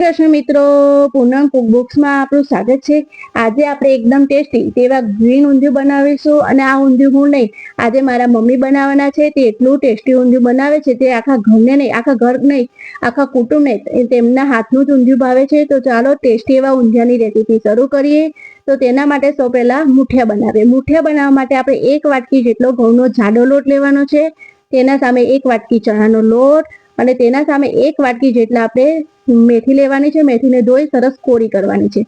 કૃષ્ણ મિત્રો, પૂનમ કુકબુક્સ માં આપણું સ્વાગત છે। આજે આપણે એકદમ ટેસ્ટી તેવા ગ્રીન ઊંધિયું બનાવીશું અને આ ઊંધિયું હું નહીં, આજે મારા મમ્મી બનાવવાના છે। તે એટલું ટેસ્ટી ઊંધિયું બનાવે છે, તે આખા ઘરને નહીં, આખા ઘર નહીં, આખા કુટુંબને તેમના હાથનું જ ઊંધિયું ભાવે છે। તો ચાલો ટેસ્ટી એવા ઊંધિયાની રેસીપી શરૂ કરીએ। તો તેના માટે સૌ પહેલા મુઠિયા બનાવીએ। મુઠિયા બનાવવા માટે આપણે 1 વાટકી જેટલો ઘઉંનો જાડો લોટ લેવાનો છે। તેના સામે 1 વાટકી ચણાનો લોટ અને તેના સામે 1 વાટકી જેટલા આપણે મેથી લેવાની છે। મેથીને ધોઈ સરસ કોરી કરવાની છે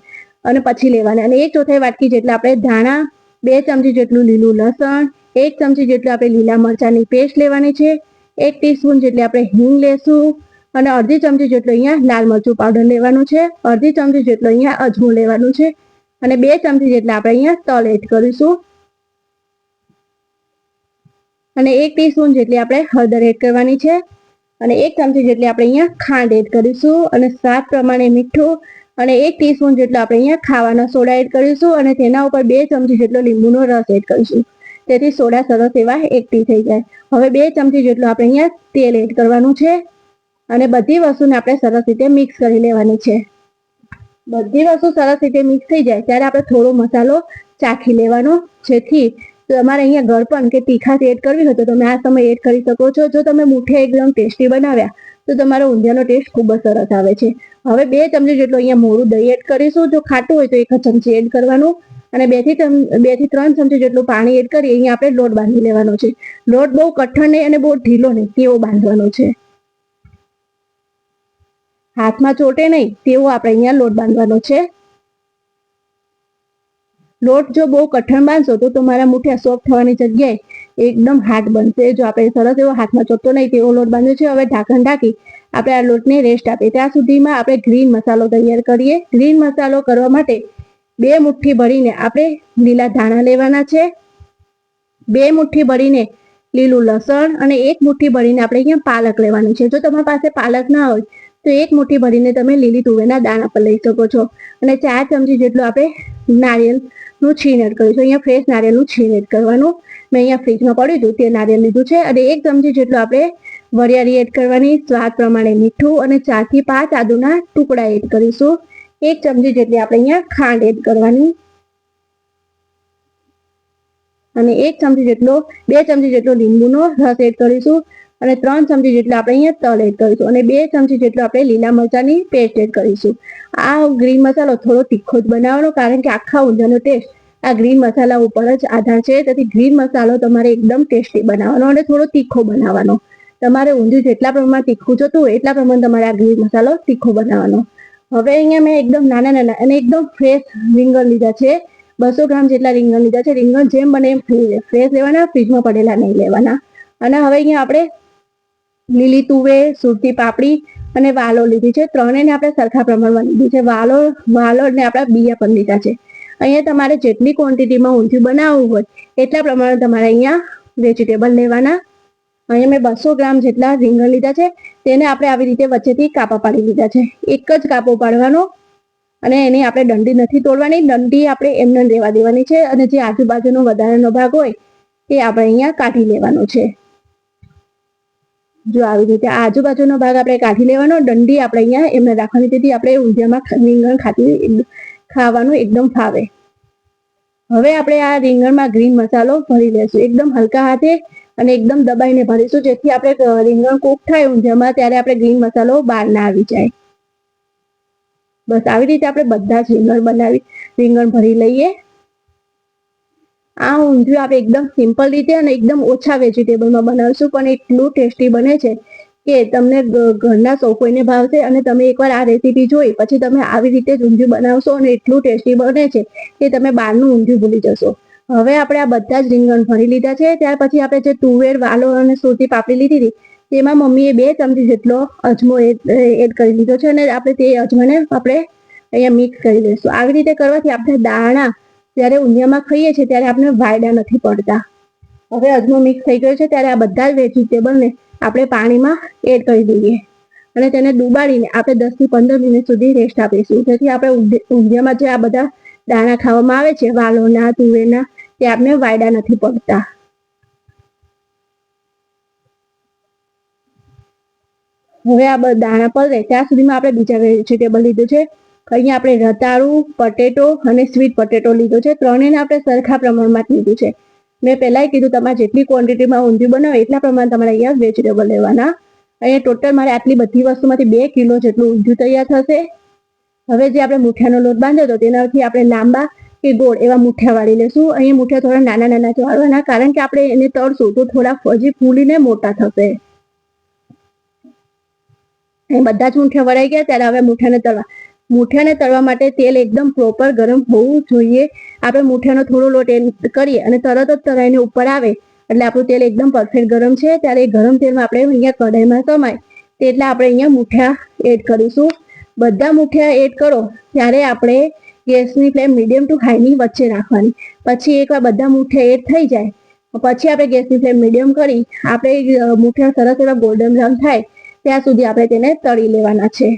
અને પછી લેવાની। અને 1/4 વાટકી જેટલા આપણે ધાણા, 2 ચમચી જેટલું લીલું લસણ, 1 ચમચી જેટલું આપણે લીલા મરચાંની પેસ્ટ લેવાની છે। 1 ટીસ્પૂન જેટલી આપણે હિંગ લેશું અને અડધી ચમચી જેટલું અહીંયા લાલ મરચું પાવડર લેવાનું છે। અડધી ચમચી જેટલું અહીંયા અજમો લેવાનું છે અને 2 ચમચી જેટલા આપણે અહીંયા તલ એડ કરીશું અને 1 ટીસ્પૂન જેટલી આપણે હળદર એડ કરવાની છે અને 1 ચમચી જેટલી આપણે અહીંયા ખાંડ એડ કરીશું અને સ્વાદ પ્રમાણે મીઠું અને 1 ટીસ્પૂન જેટલો આપણે અહીંયા ખાવાનો સોડા એડ કરીશું અને તેના ઉપર 2 ચમચી જેટલો લીંબુનો રસ એડ કરીશું, તેથી સોડા સરસ એવા એકઠી થઈ જાય। હવે 2 ચમચી જેટલું આપણે અહીંયા તેલ એડ કરવાનું છે અને બધી વસ્તુને આપણે સરસ રીતે મિક્સ કરી લેવાની છે। બધી વસ્તુ સરસ રીતે મિક્સ થઈ જાય ત્યારે આપણે થોડો મસાલો ચાખી લેવાનો, જેથી તમારે અહીંયા ગળપણ કે તીખાશ એડ કરવી હોય તો તમે આ સમય એડ કરી શકો છો। જો તમે મુઠિયા એકદમ ટેસ્ટી બનાવ્યા તો તમારો ઊંધિયાનો ટેસ્ટ ખૂબ જ સરસ આવે છે। હવે 2 ચમચી જેટલું અહીંયા મોળું દહીં એડ કરીશું। જો ખાટું હોય તો 1 ચમચી એડ કરવાનું અને 2 થી 3 ચમચી જેટલું પાણી એડ કરી અહીંયા આપણે લોટ બાંધી લેવાનો છે। લોટ બહુ કઠણ નહીં અને બહુ ઢીલો નહીં તેવો બાંધવાનો છે, હાથમાં ચોટે નહીં તેવો આપણે અહીંયા લોટ બાંધવાનો છે। લોટ જો બહુ કઠણ બાંધશો તો તમારા મુઠિયા સોફ્ટ થવાની જગ્યાએ એકદમ હાર્ડ બનશે। જો આપણે સરસ એવો હાથમાં ચોટતો નહીં તેવો લોટ બાંધ્યો છે। હવે ઢાંકણ ઢાંકી આપણે આ લોટને રેસ્ટ આપીએ, ત્યાં સુધીમાં આપણે ગ્રીન મસાલો તૈયાર કરીએ। ગ્રીન મસાલો કરવા માટે 2 મુઠ્ઠી ભરીને આપણે લીલા ધાણા લેવાના છે, 2 મુઠ્ઠી ભરીને લીલું લસણ અને 1 મુઠ્ઠી ભરીને આપણે અહીંયા પાલક લેવાની છે। જો તમારી પાસે પાલક ના હોય તો 1 મુઠ્ઠી ભરીને તમે લીલી તુવેરના દાણા પર લઈ શકો છો અને 4 ચમચી જેટલું આપણે નારિયેળનું છીણ એડ કરીશું। અહીંયા ફ્રેશ નારિયેળનું છીણ એડ કરવાનું, મેં અહીંયા ફ્રીજમાં પડ્યું હતું તે નારિયેળ લીધું છે અને 1 ચમચી જેટલું આપણે વરિયાળી એડ કરવાની, સ્વાદ પ્રમાણે મીઠું અને 4 થી 5 આદુના ટુકડા એડ કરીશું। 1 ચમચી જેટલી આપણે અહીંયા ખાંડ એડ કરવાની અને 1 ચમચી જેટલો 2 ચમચી જેટલો લીંબુનો રસ એડ કરીશું અને 3 ચમચી જેટલો આપણે અહીંયા તલ એડ કરીશું અને 2 ચમચી જેટલો આપણે લીલા મરચાંની પેસ્ટ એડ કરીશું। આ ગ્રીન મસાલો થોડો તીખો જ બનાવવાનો, કારણ કે આખા ઊંધિયાનો ટેસ્ટ આ ગ્રીન મસાલા ઉપર જ આધાર છે, તેથી ગ્રીન મસાલો તમારે એકદમ ટેસ્ટી બનાવવાનો અને થોડો તીખો બનાવવાનો। તમારે ઊંધિયું જેટલા પ્રમાણમાં તીખું જોતું હોય એટલા પ્રમાણે તમારે આ ગ્રીન મસાલો તીખો બનાવવાનો। હવે અહીંયા મેં એકદમ નાના અને એકદમ ફ્રેશ રીંગણ લીધા છે, 200 ગ્રામ જેટલા રીંગણ લીધા છે। રીંગણ જેમ બને એમ ફ્રેશ લેવાના, ફ્રીજમાં પડેલા નહીં લેવાના। અને હવે અહીંયા આપણે લીલી તુવેર, સુરતી પાપડી અને વાલો લીધી છે, ત્રણેયને આપણે સરખા પ્રમાણમાં લીધી છે। વાલોને આપણા બિયા પણ લીધા છે। અહીંયા તમારે જેટલી ક્વોન્ટિટીમાં ઊંધિયું બનાવવું હોય એટલા પ્રમાણે તમારે અહીંયા વેજીટેબલ લેવાના। અહીંયા મેં 200 ગ્રામ જેટલા રીંગણ લીધા છે, તેને આપણે આવી રીતે વચ્ચેથી કાપા પાડી લીધા છે। એક જ કાપો પાડવાનો અને એની આપણે ડંડી નથી તોડવાની, ડંડી આપણે એમને રહેવા દેવાની છે અને જે આજુબાજુનો વધારાનો ભાગ હોય તે આપણે અહીંયા કાઢી લેવાનો છે। જો આવી રીતે આજુબાજુનો ભાગ આપણે કાઢી લેવાનો, ડંડી આપણે અહીંયા એમને રાખવાની, તેથી આપણે ઊંધિયામાં રીંગણ ખાવાનું એકદમ ફાવે। હવે આપણે આ રીંગણમાં ગ્રીન મસાલો ભરી લેશું, એકદમ હલકા હાથે અને એકદમ દબાઈને ભરીશું, જેથી આપણે રીંગણ કૂક થાય ઊંધિયામાં ત્યારે આપણે ગ્રીન મસાલો બહાર ના આવી જાય। બસ આવી રીતે આપણે બધા જ રીંગણ ભરી લઈએ। આ ઊંધિયું આપણે એકદમ સિમ્પલ રીતે અને એકદમ ઓછા વેજીટેબલમાં બનાવીશું, પણ એટલું ટેસ્ટી બને છે કે તમને ઘરના સૌ કોઈને ભાવશે અને તમે એકવાર આ રેસીપી જોઈ પછી તમે આવી રીતે જ ઊંધિયું બનાવશો અને એટલું ટેસ્ટી બને છે કે તમે બહારનું ઊંધિયું ભૂલી જશો। હવે આપણે આ બધા જ રીંગણ ભરી લીધા છે, ત્યાર પછી આપણે જે તુવેર, વાલો અને સુરતી પાપડી લીધી હતી તેમાં મમ્મીએ 2 ચમચી જેટલો અજમો એડ કરી લીધો છે અને આપણે તે અજમાને આપણે અહીંયા મિક્સ કરી દઈશું। આવી રીતે કરવાથી આપણે દાણા જ્યારે ઊંધિયામાં ખાઈએ છીએ ત્યારે આપણે વાયડા નથી પડતા। હવે અજમો મિક્સ થઈ ગયો છે ત્યારે આ બધા જ વેજીટેબલને આપણે પાણીમાં એડ કરી દઈએ અને તેને ડુબાડીને આપણે 10 થી 15 મિનિટ સુધી રેસ્ટ આપીશું, જેથી આપણે ઊંધિયામાં જે આ બધા દાણા ખાવામાં આવે છે વાલોના, તુવેરના, તે આપણે વાયડા નથી પડતા। હવે આ દાણા પલળે ત્યાં સુધીમાં આપણે બીજા વેજીટેબલ લીધું છે. અહીંયા આપણે રતાળું, પટેટો અને સ્વીટ પટેટો લીધો છે. ત્રણેયને આપણે સરખા પ્રમાણમાં લીધું છે. મેં પહેલાંય કીધું તમારે જેટલી ક્વોન્ટિટીમાં ઊંધિયું બનાવે એટલા પ્રમાણે તમારે અહીંયા વેજીટેબલ લેવાના. અહીંયા ટોટલ મારે આટલી બધી વસ્તુમાંથી 2 કિલો જેટલું ઊંધિયું તૈયાર થશે. હવે જે આપણે મુઠિયાનો લોટ બાંધ્યો હતો તેનાથી આપણે લાંબા કે ગોળ એવા મુઠિયા વાળી લેશું. અહીંયા મુઠિયા થોડા નાના નાના વાળવાના, કારણ કે આપણે એને તળશું તો થોડા હજી ફૂલીને મોટા થશે. અહીં બધા જ મુઠિયા વળાઈ ગયા. ત્યારે હવે મુઠિયાને તળવા માટે તેલ એકદમ પ્રોપર ગરમ હોવું જોઈએ. આપણે મુઠિયાનો થોડો લોટ કરીએ અને તરત જ તળાઈને ઉપર આવે એટલે આપણું તેલ એકદમ પરફેક્ટ ગરમ છે. ત્યારે ગરમ તેલમાં આપણે અહીંયા કઢાઈમાં સમાય તેટલા આપણે અહીંયા મુઠિયા એડ કરીશું. બધા મુઠિયા એડ કરો ત્યારે આપણે ગેસની ફ્લેમ મીડિયમ ટુ હાઈની વચ્ચે રાખવાની. પછી એકવાર બધા મુઠિયા એડ થઈ જાય પછી આપણે ગેસની ફ્લેમ મીડિયમ કરી આપણે મુઠિયા સરસ એવા ગોલ્ડન બ્રાઉન થાય ત્યાં સુધી આપણે તેને તળી લેવાના છે.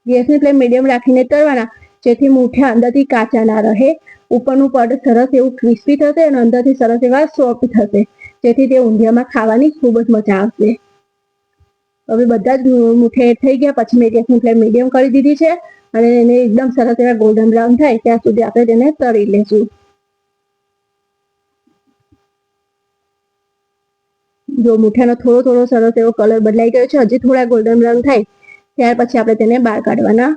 ગેસની ફ્લેમ મીડિયમ રાખીને તળવાના, જેથી મુઠિયા અંદરથી કાચા ના રહે. ઉપરનું પડ સરસ એવું ક્રિસ્પી થશે અને અંદરથી સરસ એવા સોફ્ટ થશે, જેથી તે ઊંધિયામાં ખાવાની ખૂબ જ મજા આવશે. હવે બધા જ મુઠિયા એડ થઈ ગયા પછી મેં ગેસની ફ્લેમ મીડિયમ કરી દીધી છે અને એને એકદમ સરસ એવા ગોલ્ડન બ્રાઉન થાય ત્યાં સુધી આપણે તેને તળી લેશું. જો મુઠિયાનો થોડો થોડો સરસ એવો કલર બદલાઈ ગયો છે, હજી થોડા ગોલ્ડન બ્રાઉન થાય ત્યાર પછી આપણે તેને બહાર કાઢવાના.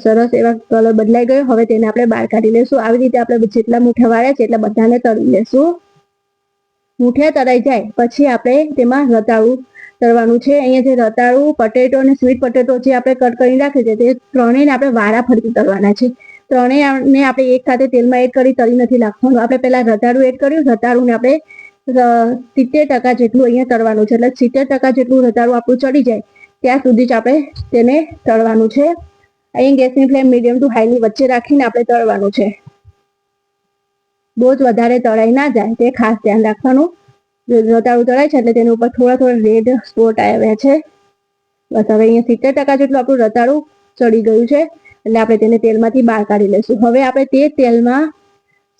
સરસ એવા કલર બદલાઈ ગયો. હવે તેને આપણે બહાર કાઢી લેશું. આવી રીતે આપણે જેટલા મુઠિયા વાળ્યા છે એટલા બધાને તળી લેશું. મુઠિયા તળાઈ જાય પછી આપણે તેમાં રતાળું તળવાનું છે. અહીંયા જે રતાળું, પટેટો અને સ્વીટ પટેટો જે આપણે કટ કરી રાખે છે તે ત્રણેયને આપણે વારા ફરતી તળવાના છે. ત્રણેયને આપણે એક સાથે તેલમાં એડ કરી તળી નથી નાખવાનું. આપણે પહેલા રતાળું એડ કર્યું, રતાળુંને આપણે 70% જેટલું અહીંયા તળવાનું છે. એટલે 70% જેટલું રતાળું આપણું ચડી જાય ત્યાં સુધી જ આપણે તેને તળવાનું છે. અહીં ગેસની ફ્લેમ મીડિયમ ટુ હાઈની વચ્ચે રાખીને આપણે તળવાનું છે. બહુ જ વધારે તળાઈ ના જાય તે ખાસ ધ્યાન રાખવાનું. રતાળું તળાય છે એટલે તેની ઉપર થોડા થોડા રેડ સ્પોટ આવ્યા છે. બસ હવે અહીંયા 70% જેટલું આપણું રતાળું ચડી ગયું છે એટલે આપણે તેને તેલમાંથી બહાર કાઢી લઈશું. હવે આપણે તે તેલમાં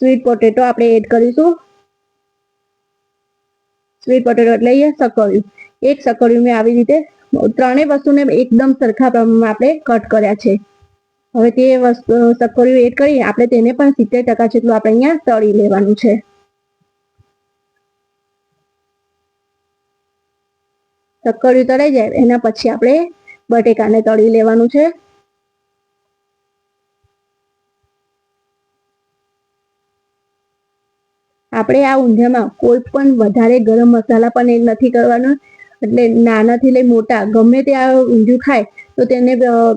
સ્વીટ પોટેટો આપણે એડ કરીશું. સ્વીટ પોટેટો એટલે અહીંયા સકળિયું. એક સકળિયું મેં આવી રીતે ત્રણેય વસ્તુને એકદમ સરખા પ્રમાણમાં આપણે કટ કર્યા છે. હવે તે સકળિયું એડ કરી આપણે તેને પણ 70% જેટલું આપણે અહીંયા તળી લેવાનું છે. સકળિયું તળાઈ જાય એના પછી આપણે બટેકાને તળી લેવાનું છે. આપણે આ ઊંધિયામાં કોઈ પણ વધારે ગરમ મસાલા પણ એડ નથી કરવાનો. એટલે નાનાથી લઈ મોટા ગમે તે આ ઊંધિયું ખાય તો તેને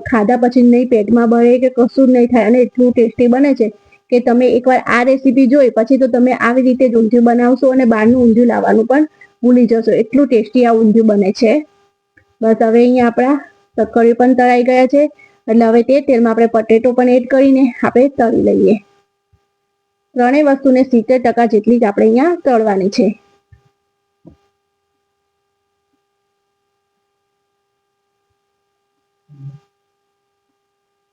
ખાધા પછી નહીં પેટમાં બળે કે કશું જ નહીં થાય અને એટલું ટેસ્ટી બને છે કે તમે એકવાર આ રેસીપી જોઈ પછી તો તમે આવી રીતે જ ઊંધિયું બનાવશો અને બહારનું ઊંધિયું લાવવાનું પણ ભૂલી જશો. એટલું ટેસ્ટી આ ઊંધિયું બને છે. બસ હવે અહીંયા આપણા સકળિયું પણ તળાઈ ગયા છે એટલે હવે તે તેલમાં આપણે પટેટો પણ એડ કરીને આપણે તળી લઈએ. ત્રણેય વસ્તુને 70% જેટલી જ આપણે અહીંયા તળવાની છે.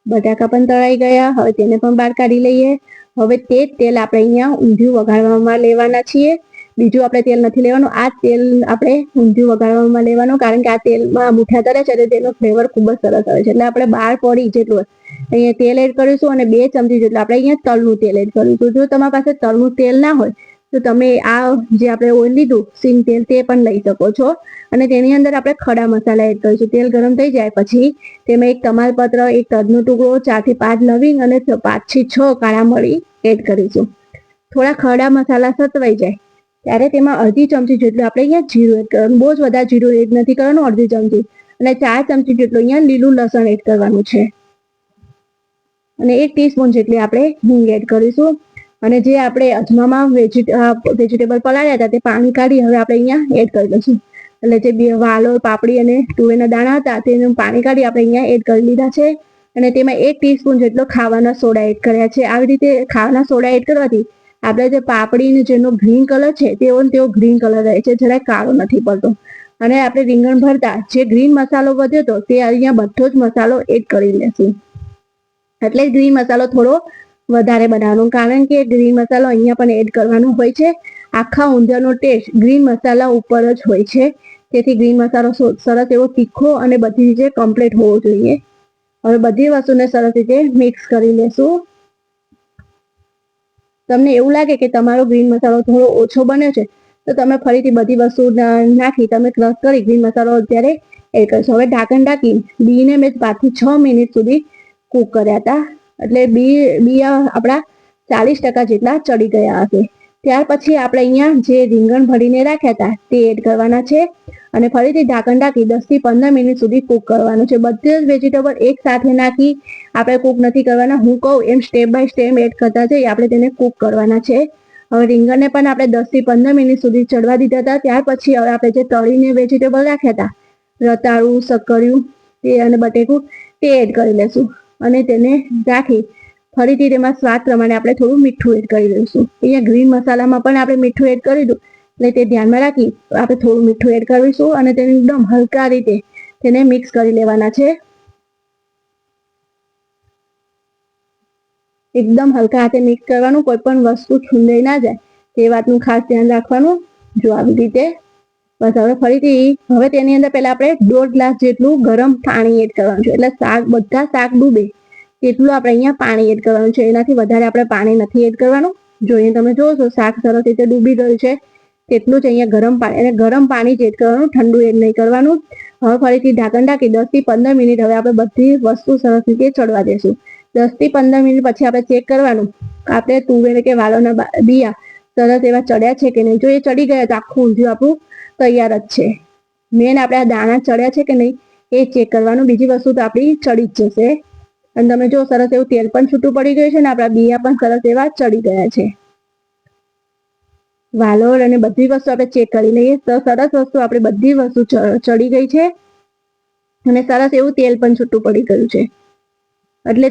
બટાકા પણ તળાઈ ગયા. હવે તેને પણ બહાર કાઢી લઈએ. હવે તે તેલ આપણે અહીંયા ઊંધિયું વઘારવામાં લેવાના છીએ. બીજું આપણે તેલ નથી લેવાનું. આ તેલ આપણે ઊંધિયું વઘારવામાં લેવાનું, કારણ કે આ તેલમાં મુઠિયા તળે છે એટલે તેનો ફ્લેવર ખૂબ જ સરસ આવે છે. એટલે આપણે 12 પડી જેટલું અહીંયા તેલ એડ કરીશું અને 2 ચમચી જેટલું આપણે અહીંયા તલનું તેલ એડ કરીશું. જો તમારી પાસે તલનું તેલ ના હોય તો તમે આ જે આપણે ઓઇલ લીધું સિંગ તેલ તે પણ લઈ શકો છો. અને તેની અંદર આપણે ખડા મસાલા એડ કરીશું. તેલ ગરમ થઈ જાય પછી તેમાં એક તમાલપત્ર, એક તજનો ટુકડો, 4 થી 5 લવિંગ અને 5 થી 6 કાળા મરી એડ કરીશું. થોડા ખડા મસાલા સતવાઈ જાય ત્યારે તેમાં અડધી ચમચી જેટલું આપણે અહીંયા જીરું એડ કરવાનું. બહુ જ વધારે જીરું એડ નથી કરવાનું, અડધી ચમચી. અને 4 ચમચી જેટલું અહીંયા લીલું લસણ એડ કરવાનું છે. અને 1 ટીસ્પૂન જેટલી આપણે હિંગ એડ કરીશું. અને જે આપણે અજમામાં વેજીટેબલ પલાળ્યા હતા તે પાણી કાઢી હવે આપણે અહીંયા એડ કરી દઈશું. એટલે જે વાલોળ, પાપડી અને તુવેરના દાણા હતા તેનું પાણી કાઢી આપણે અહીંયા એડ કરી લીધા છે. અને તેમાં 1 ટીસ્પૂન જેટલો ખાવાના સોડા એડ કર્યા છે. આવી રીતે ખાવાના સોડા એડ કરવાથી આપણે જે પાપડીનો જેનો ગ્રીન કલર છે તેવો ગ્રીન કલર રહે છે, જરાય કાળો નથી પડતો. અને આપણે રીંગણ ભરતા જે ગ્રીન મસાલો વધ્યો હતો તે અહીંયા બધો જ મસાલો એડ કરી લેશું. એટલે ગ્રીન મસાલો થોડો વધારે બનાવવાનું, કારણ કે ગ્રીન મસાલો અહીંયા પણ એડ કરવાનો હોય છે. આખા ઊંધિયાનો ટેસ્ટ ગ્રીન મસાલા ઉપર જ હોય છે, તેથી ગ્રીન મસાલો સરસ એવો તીખો અને બધી રીતે કમ્પ્લીટ હોવો જોઈએ. હવે બધી વસ્તુને સરસ રીતે મિક્સ કરી લેશું. તમને એવું લાગે કે તમારો ગ્રીન મસાલો થોડો ઓછો બન્યો છે તો તમે ફરીથી બધી વસ્તુ નાખી તમે ક્રશ કરી ગ્રીન મસાલો અત્યારે એડ કરશો. હવે ઢાંકણ ઢાંકી બીને મેં 5 થી 6 મિનિટ સુધી કૂક કર્યા હતા, એટલે બી આપણા 40% જેટલા ચડી ગયા હશે. ત્યાર પછી આપણે અહીંયા જે રીંગણ ભરીને રાખ્યા હતા તે એડ કરવાના છે અને ફરીથી ઢાંકણ ઢાંકી 10 થી 15 મિનિટ સુધી કૂક કરવાનું છે. બધે જ વેજીટેબલ એક સાથે નાખી આપણે કૂક નથી કરવાના, હું કહું એમ સ્ટેપ બાય સ્ટેપ એડ કરતા જઈ આપણે તેને કૂક કરવાના છે. હવે રીંગણને પણ આપણે 10 થી 15 મિનિટ સુધી ચડવા દીધા હતા. ત્યાર પછી હવે આપણે જે તળીને વેજીટેબલ રાખ્યા હતા, રતાળું, શક્કરિયું તે અને બટેકું તે એડ કરી લેશું અને તેને રાખી ફરીથી તેમાં સ્વાદ પ્રમાણે આપણે થોડું મીઠું એડ કરી દઈશું. અહીંયા ગ્રીન મસાલામાં પણ આપણે મીઠું એડ કરી દઉં એટલે તે ધ્યાનમાં રાખી આપણે થોડું મીઠું એડ કરીશું અને તેને એકદમ હલકા રીતે તેને મિક્સ કરી લેવાના છે. એકદમ હલકા હાથે મિક્સ કરવાનું, કોઈ પણ વસ્તુ છુંદાઈ ના જાય તે વાતનું ખાસ ધ્યાન રાખવાનું. જો આવી રીતે બસ. હવે ફરીથી હવે તેની અંદર પહેલા આપણે 1.5 ગ્લાસ જેટલું ગરમ પાણી એડ કરવાનું છે, એટલે બધા શાક ડૂબે તેટલું આપણે અહીંયા પાણી એડ કરવાનું છે. એનાથી વધારે આપણે પાણી નથી એડ કરવાનું. જો અહીંયા તમે જોશો શાક સરસ રીતે ડૂબી ગયું છે, તેટલું જ અહીંયા ગરમ પાણી, અને ગરમ પાણી જ એડ કરવાનું, ઠંડુ એડ નહીં કરવાનું. હવે ફરીથી ઢાંકણ ઢાંકી 10 થી 15 મિનિટ હવે આપણે બધી વસ્તુ સરસ રીતે ચડવા દઈશું. 10 થી 15 મિનિટ પછી આપણે ચેક કરવાનું આપણે તુવેર કે વાલોના બિયા સરસ એવા ચડ્યા છે કે નહીં. જો એ ચડી ગયા તો આખું ઊંધિયું આપણું તૈયાર જ છે. મેન આપણે આ દાણા ચડ્યા છે કે નહીં એ ચેક કરવાનું, બીજી વસ્તુ તો આપણી ચડી જ જશે. અને તમે જો સરસ એવું તેલ પણ છૂટું પડી ગયું છે ને આપણા બિયા પણ સરસ એવા ચડી ગયા છે. વાલોર અને બધી વસ્તુ આપણે ચેક કરી લઈએ તો સરસ વસ્તુ આપણે બધી વસ્તુ ચડી ગઈ છે અને સરસ એવું તેલ પણ છૂટું પડી ગયું છે. એટલે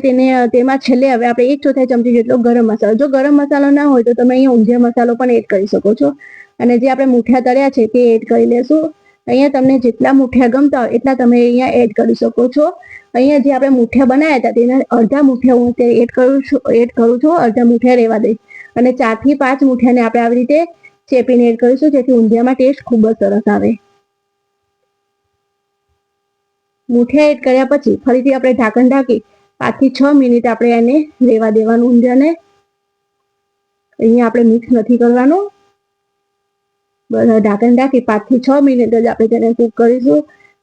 તેમાં છેલ્લે હવે આપણે 1/4 ચમચી જેટલો ગરમ મસાલો, જો ગરમ મસાલો ના હોય તો તમે અહીંયા ઊંધિયા મસાલો પણ એડ કરી શકો છો. અને જે આપણે મૂઠિયા તળ્યા છે તે એડ કરી લેશું. અહીંયા તમને જેટલા મૂઠિયા ગમતા હોય એટલા તમે અહીંયા એડ કરી શકો છો. અહીંયા જે આપણે મૂઠિયા બનાવ્યા હતા તેના અડધા મૂઠિયા હું તે એડ કરું છું, અડધા મૂઠિયા રહેવા દઈશ અને 4 થી 5 મૂઠિયાને આપણે આવી રીતે ચેપીને એડ કરીશું, જેથી ઊંધિયામાં ટેસ્ટ ખૂબ જ સરસ આવે. મૂઠિયા એડ કર્યા પછી ફરીથી આપણે ઢાંકણ ઢાંકી 5 થી 6 મિનિટ આપણે એને રહેવા દેવાનું ઊંધિયાને. અહીંયા આપણે મિક્સ નથી કરવાનું. બસ ઢાંકણ ઢાંકી 5 થી 6 મિનિટ જ આપણે તેને કૂક કરીશું.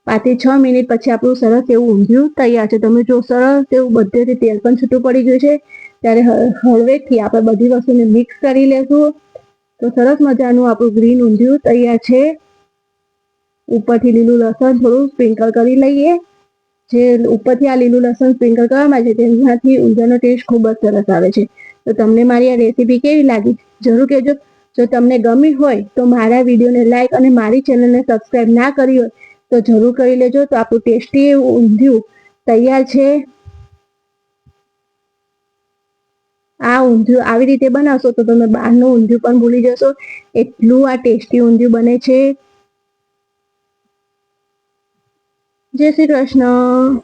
5 થી 6 મિનિટ પછી આપણું સરસ એવું ઊંધિયું તૈયાર છે. તમે જો સરસ એવું બધેથી તેલ પણ છૂટું પડી ગયું છે, ત્યારે હળવેથી આપણે બધી વસ્તુને મિક્સ કરી લેશું. તો સરસ મજાનું આપણું ગ્રીન ઊંધિયું તૈયાર છે. ઉપરથી લીલું લસણ થોડું સ્પ્રિંકલ કરી લઈએ. જે ઉપરથી આ લીલું લસણ સ્પ્રિંકલ કરવામાં છે તેનાથી ઊંધિયાનો ટેસ્ટ ખૂબ જ સરસ આવે છે. તો તમને મારી આ રેસીપી કેવી લાગી જરૂર કહેજો. જો તમને ગમી હોય તો મારા વિડીયોને લાઈક અને મારી ચેનલને સબસ્ક્રાઈબ ના કરી હોય તો જરૂર કરી લેજો. તો આપણું ટેસ્ટી ઊંધિયું તૈયાર છે. આ ઊંધિયું આવી રીતે બનાવશો તો તમે બહારનું ઊંધિયું પણ ભૂલી જશો, એટલું આ ટેસ્ટી ઊંધિયું બને છે. જય શ્રી કૃષ્ણ.